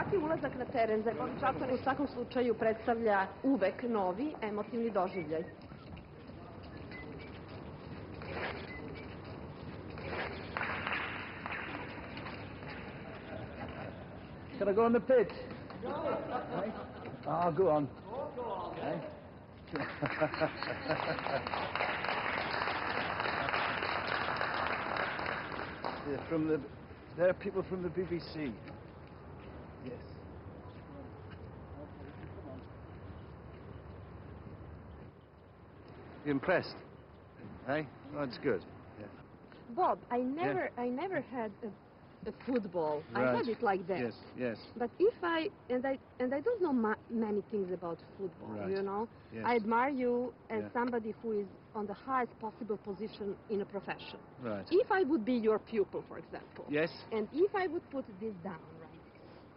Svaki ulazak na teren za Bobi Čarlton u svakom slučaju predstavlja uvek novi emotivni doživljaj. Can I go on the pitch? Go. Hey? Oh, go on. Go on. Hey? Yeah, there are people from the BBC. Yes. You impressed? Hey? Oh, that's good. Yeah. Bob, I never had a football. Right. I had it like that. Yes, yes. But if I don't know many things about football, Right. you know. Yes. I admire you as somebody who is on the highest possible position in a profession. Right. If I would be your pupil, for example. Yes. And if I would put this down right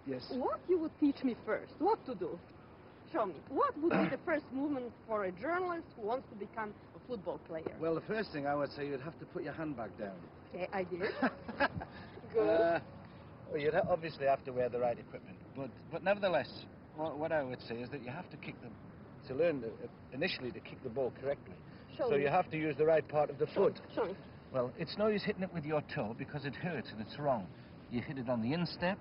Yes. what you would teach me first, what to do? Show me. What would be the first movement for a journalist who wants to become a football player? Well, the first thing I would say, you'd have to put your handbag down. Okay, I did. Good. Well, you'd obviously have to wear the right equipment, but nevertheless, what I would say is that you have to initially to kick the ball correctly. So you have to use the right part of the foot. Show me. Well, it's no use hitting it with your toe because it hurts and it's wrong. You hit it on the instep,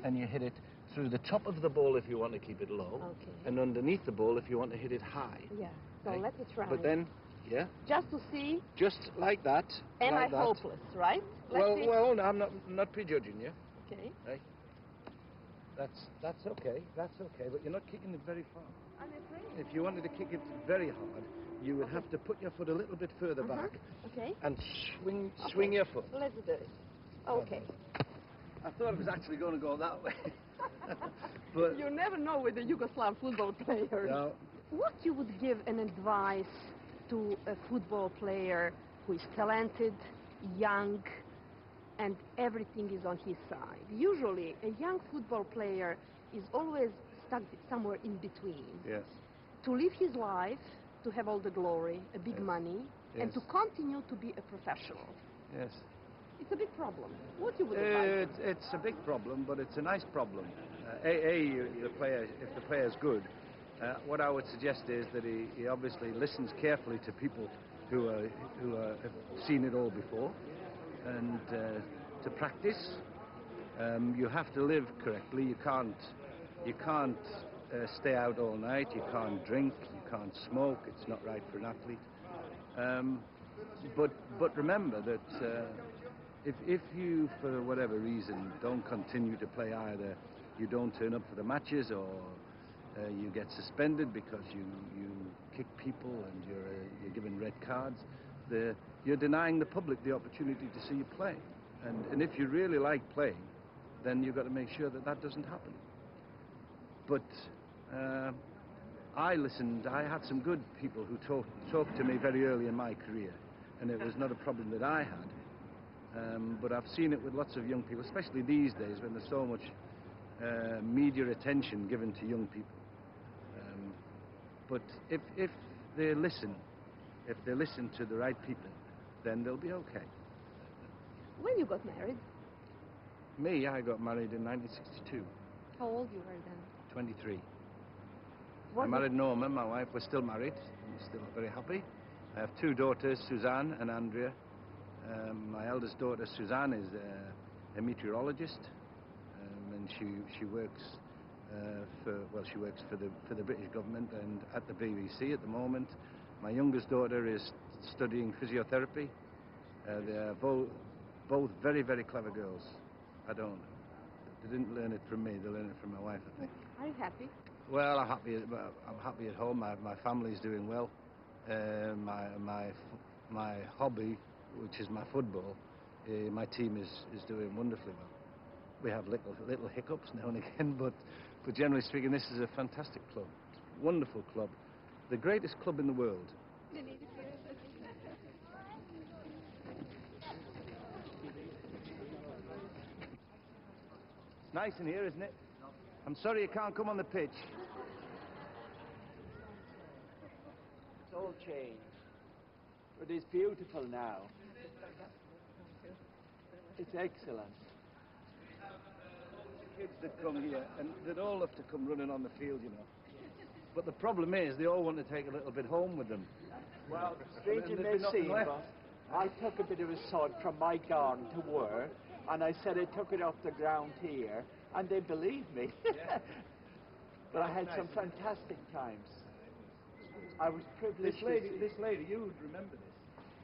and you hit it through the top of the ball if you want to keep it low, and underneath the ball if you want to hit it high. Yeah, so let me try. But then, just to see. Just like that. Am I hopeless, right? Well, no, I'm not prejudging you. Okay. Right? That's okay. That's okay. But you're not kicking it very far. I'm afraid. If you wanted to kick it very hard, you would have to put your foot a little bit further back. Okay. And swing your foot. Let's do it. Okay. I thought it was actually going to go that way. But you never know with the Yugoslav football players. No. What you would give an advice to a football player who is talented, young, and everything is on his side? Usually, a young football player is always stuck somewhere in between. Yes. To live his life, to have all the glory, a big money, and to continue to be a professional. Yes. It's a big problem. What you would advise? It's a big problem, but it's a nice problem. If the player's good, what I would suggest is that he obviously listens carefully to people who have seen it all before, and to practice. You have to live correctly. You can't stay out all night. You can't drink. You can't smoke. It's not right for an athlete. But remember that if you, for whatever reason, don't continue to play, either you don't turn up for the matches, or you get suspended because you kick people and you're given red cards, you're denying the public the opportunity to see you play. And if you really like playing, then you've got to make sure that doesn't happen. But I listened. I had some good people who talked to me very early in my career, and it was not a problem that I had. But I've seen it with lots of young people, especially these days when there's so much media attention given to young people. But if they listen to the right people, then they'll be okay. When you got married? Me, I got married in 1962. How old you were then? 23. I married Norma, my wife. We're still married. We're still very happy. I have two daughters, Suzanne and Andrea. My eldest daughter, Suzanne, is a meteorologist, and she works for the British government and at the BBC at the moment. My youngest daughter is studying physiotherapy. They are both very, very clever girls. They didn't learn it from me. They learned it from my wife, I think. Are you happy? Well, I'm happy at home. My family's doing well. My hobby, which is my football, my team is doing wonderfully well. We have little hiccups now and again, but generally speaking, this is a fantastic club, wonderful club, the greatest club in the world. It's nice in here, isn't it? I'm sorry you can't come on the pitch. It's all changed. But it's beautiful now. It's excellent. kids that come here, and they'd all love to come running on the field, you know. But the problem is, they all want to take a little bit home with them. Well, strange you may seem, but I took a bit of a sod from my garden to work, and I said I took it off the ground here, and they believed me. Yeah. But I had some fantastic times. I was privileged. This lady, you would remember this.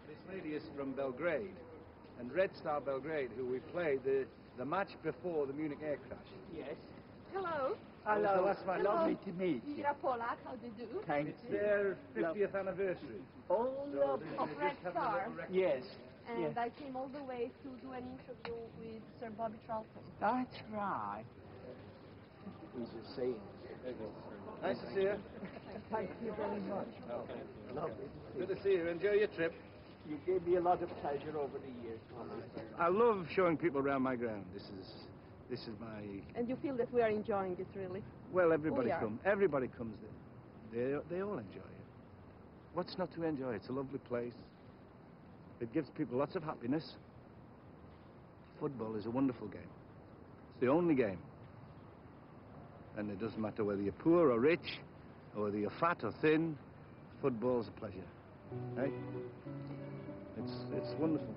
This lady is from Belgrade, and Red Star Belgrade, who we played the match before the Munich air crash. Yes. Hello. Hello. Last match. Lovely to meet you. Mira Polak, how do you do? Thank It's you. their 50th anniversary. Oh, lovely. Of Red Star. Yes. And Yes. I came all the way to do an interview with Sir Bobby Charlton. That's right. He's a saint. Nice to see you. Thank you very much. Okay. Lovely. Good to see you. Enjoy your trip. You gave me a lot of pleasure over the years, Thomas. I love showing people around my ground. This is my... And you feel that we are enjoying it, really? Well, everybody We are. comes. Everybody comes there. They all enjoy it. What's not to enjoy? It's a lovely place. It gives people lots of happiness. Football is a wonderful game. It's the only game. And it doesn't matter whether you're poor or rich, or whether you're fat or thin. Football's a pleasure. Right? It's wonderful.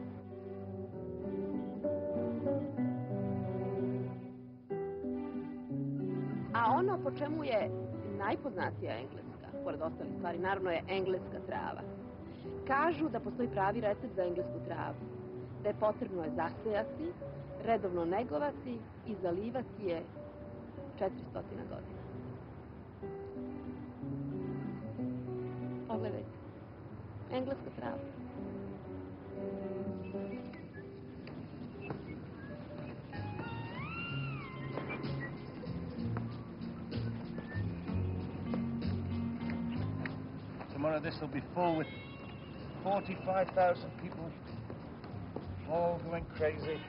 A ono po čemu je najpoznatija Engleska, pored ostalih stvari, naravno je engleska trava. Kažu da postoji pravi recept za englesku travu. Da je potrebno je zasejati, redovno negovati i zalivati je 400 godina. Pogledajte. Engleska trava. Tomorrow this will be full with 45,000 people, all going crazy.